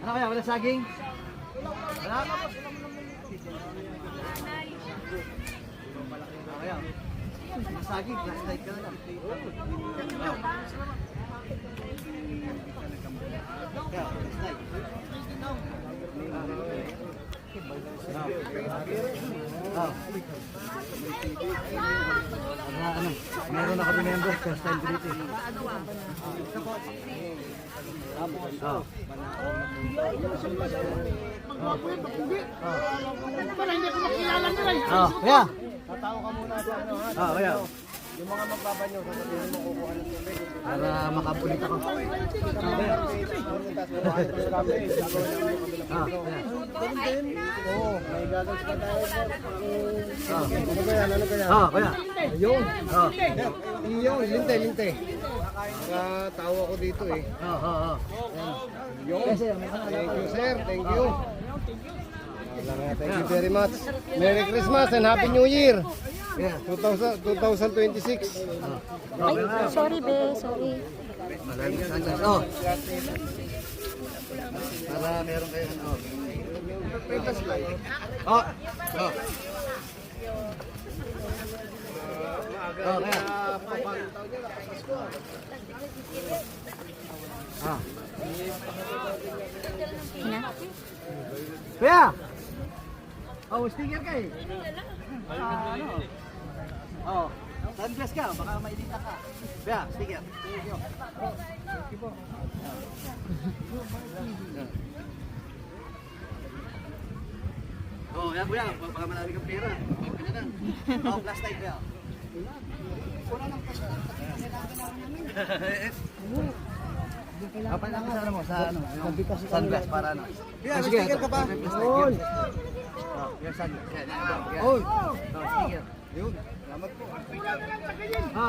Ano kaya? Wala saging? Wala? Ano kaya? Wala saging, last night ka na lang. Kaya, last night. Ano, meron na kami member, first time ko dito. Para hindi ko makilala nila. Kaya? Tatawa ka muna sa ano ha. Kaya? Yung mga magbabanyo, sasabihin mo kukuha ng tubig. Para makapulit ako. Oo, may gagawin pa tayo. Ano ba yan? Ano ba yan? Kaya? Ayun. Iyon, linte. Nakatawa ko dito eh. Yun. Thank you sir, thank you. Thank you very much. Merry Christmas and Happy New Year. 2026. Ay, sorry be, sorry. Maraming sandas. Para meron kayo ano. Kaya? Sticker ka eh. Sunglass ka, baka mailita ka. Kaya, sticker. Yan kuya, baka marami kang pera. Kanya lang. Last night kaya. Wala nang pasta. Kapal lang sa ano mo, sa ano, sunglass para ano. Kaya, sticker ka pa. Yun. Yung sunglass. Yun. Sticker. Yun. Salamat po. Bigyan ka.